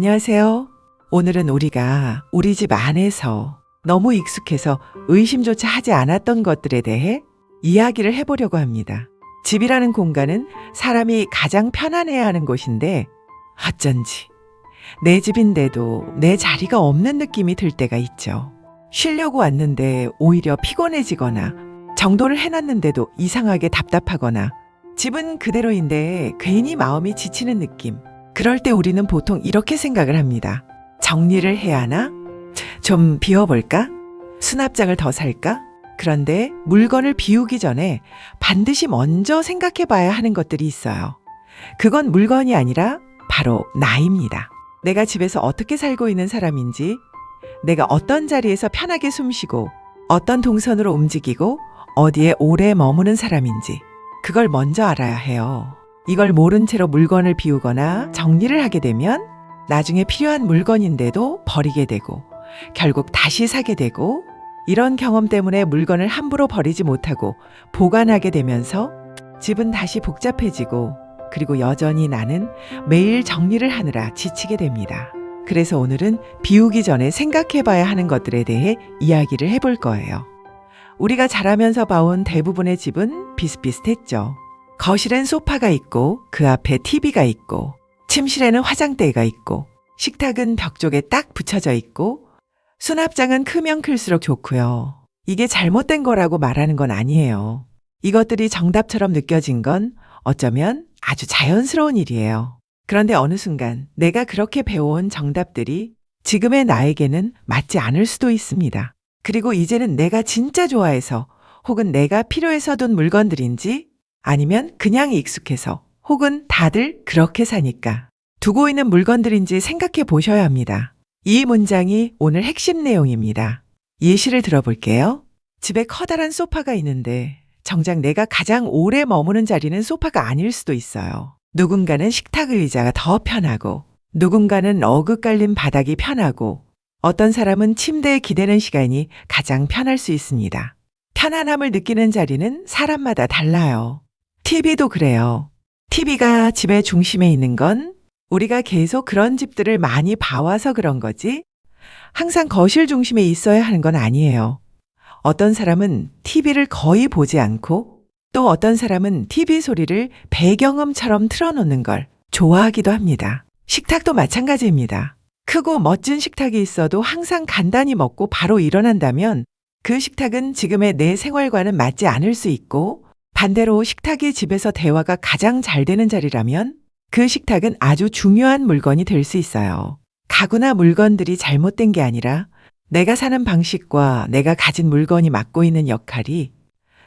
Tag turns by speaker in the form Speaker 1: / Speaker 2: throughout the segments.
Speaker 1: 안녕하세요. 오늘은 우리가 우리 집 안에서 너무 익숙해서 의심조차 하지 않았던 것들에 대해 이야기를 해보려고 합니다. 집이라는 공간은 사람이 가장 편안해야 하는 곳인데 어쩐지 내 집인데도 내 자리가 없는 느낌이 들 때가 있죠. 쉬려고 왔는데 오히려 피곤해지거나 정돈을 해놨는데도 이상하게 답답하거나 집은 그대로인데 괜히 마음이 지치는 느낌. 그럴 때 우리는 보통 이렇게 생각을 합니다. 정리를 해야 하나? 좀 비워볼까? 수납장을 더 살까? 그런데 물건을 비우기 전에 반드시 먼저 생각해 봐야 하는 것들이 있어요. 그건 물건이 아니라 바로 나입니다. 내가 집에서 어떻게 살고 있는 사람인지, 내가 어떤 자리에서 편하게 숨쉬고 어떤 동선으로 움직이고 어디에 오래 머무는 사람인지 그걸 먼저 알아야 해요. 이걸 모른 채로 물건을 비우거나 정리를 하게 되면 나중에 필요한 물건인데도 버리게 되고 결국 다시 사게 되고 이런 경험 때문에 물건을 함부로 버리지 못하고 보관하게 되면서 집은 다시 복잡해지고 그리고 여전히 나는 매일 정리를 하느라 지치게 됩니다. 그래서 오늘은 비우기 전에 생각해 봐야 하는 것들에 대해 이야기를 해볼 거예요. 우리가 자라면서 봐온 대부분의 집은 비슷비슷했죠. 거실엔 소파가 있고 그 앞에 TV가 있고 침실에는 화장대가 있고 식탁은 벽 쪽에 딱 붙여져 있고 수납장은 크면 클수록 좋고요. 이게 잘못된 거라고 말하는 건 아니에요. 이것들이 정답처럼 느껴진 건 어쩌면 아주 자연스러운 일이에요. 그런데 어느 순간 내가 그렇게 배워온 정답들이 지금의 나에게는 맞지 않을 수도 있습니다. 그리고 이제는 내가 진짜 좋아해서 혹은 내가 필요해서 둔 물건들인지 아니면 그냥 익숙해서 혹은 다들 그렇게 사니까 두고 있는 물건들인지 생각해 보셔야 합니다. 이 문장이 오늘 핵심 내용입니다. 예시를 들어볼게요. 집에 커다란 소파가 있는데 정작 내가 가장 오래 머무는 자리는 소파가 아닐 수도 있어요. 누군가는 식탁 의자가 더 편하고 누군가는 어긋 깔린 바닥이 편하고 어떤 사람은 침대에 기대는 시간이 가장 편할 수 있습니다. 편안함을 느끼는 자리는 사람마다 달라요. TV도 그래요. TV가 집의 중심에 있는 건 우리가 계속 그런 집들을 많이 봐와서 그런 거지 항상 거실 중심에 있어야 하는 건 아니에요. 어떤 사람은 TV를 거의 보지 않고 또 어떤 사람은 TV 소리를 배경음처럼 틀어놓는 걸 좋아하기도 합니다. 식탁도 마찬가지입니다. 크고 멋진 식탁이 있어도 항상 간단히 먹고 바로 일어난다면 그 식탁은 지금의 내 생활과는 맞지 않을 수 있고 반대로 식탁이 집에서 대화가 가장 잘 되는 자리라면 그 식탁은 아주 중요한 물건이 될 수 있어요. 가구나 물건들이 잘못된 게 아니라 내가 사는 방식과 내가 가진 물건이 맡고 있는 역할이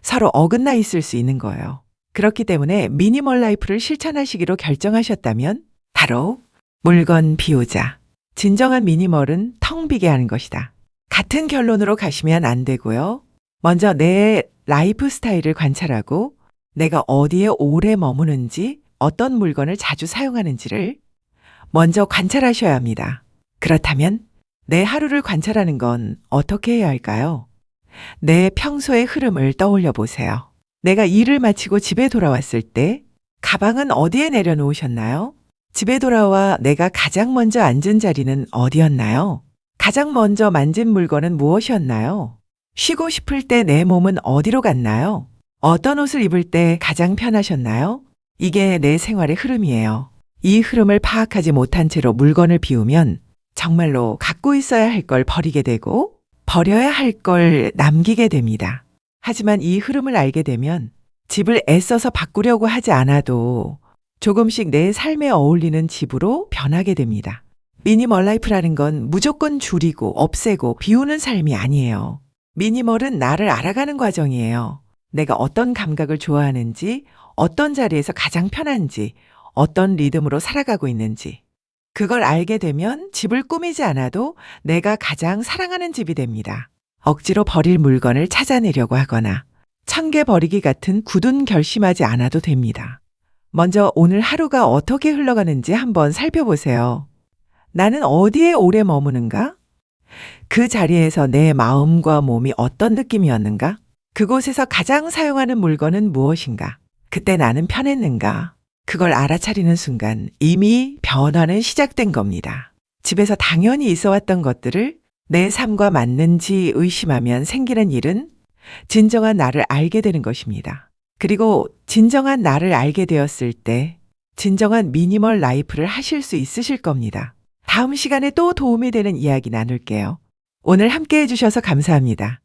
Speaker 1: 서로 어긋나 있을 수 있는 거예요. 그렇기 때문에 미니멀 라이프를 실천하시기로 결정하셨다면 바로 물건 비우자. 진정한 미니멀은 텅 비게 하는 것이다. 같은 결론으로 가시면 안 되고요. 먼저 내 라이프 스타일을 관찰하고 내가 어디에 오래 머무는지 어떤 물건을 자주 사용하는지를 먼저 관찰하셔야 합니다. 그렇다면 내 하루를 관찰하는 건 어떻게 해야 할까요? 내 평소의 흐름을 떠올려 보세요. 내가 일을 마치고 집에 돌아왔을 때 가방은 어디에 내려놓으셨나요? 집에 돌아와 내가 가장 먼저 앉은 자리는 어디였나요? 가장 먼저 만진 물건은 무엇이었나요? 쉬고 싶을 때 내 몸은 어디로 갔나요? 어떤 옷을 입을 때 가장 편하셨나요? 이게 내 생활의 흐름이에요. 이 흐름을 파악하지 못한 채로 물건을 비우면 정말로 갖고 있어야 할 걸 버리게 되고 버려야 할 걸 남기게 됩니다. 하지만 이 흐름을 알게 되면 집을 애써서 바꾸려고 하지 않아도 조금씩 내 삶에 어울리는 집으로 변하게 됩니다. 미니멀 라이프라는 건 무조건 줄이고 없애고 비우는 삶이 아니에요. 미니멀은 나를 알아가는 과정이에요. 내가 어떤 감각을 좋아하는지, 어떤 자리에서 가장 편한지, 어떤 리듬으로 살아가고 있는지. 그걸 알게 되면 집을 꾸미지 않아도 내가 가장 사랑하는 집이 됩니다. 억지로 버릴 물건을 찾아내려고 하거나 1000개 버리기 같은 굳은 결심하지 않아도 됩니다. 먼저 오늘 하루가 어떻게 흘러가는지 한번 살펴보세요. 나는 어디에 오래 머무는가? 그 자리에서 내 마음과 몸이 어떤 느낌이었는가? 그곳에서 가장 사용하는 물건은 무엇인가? 그때 나는 편했는가? 그걸 알아차리는 순간 이미 변화는 시작된 겁니다. 집에서 당연히 있어 왔던 것들을 내 삶과 맞는지 의심하면 생기는 일은 진정한 나를 알게 되는 것입니다. 그리고 진정한 나를 알게 되었을 때 진정한 미니멀 라이프를 하실 수 있으실 겁니다. 다음 시간에 또 도움이 되는 이야기 나눌게요. 오늘 함께 해주셔서 감사합니다.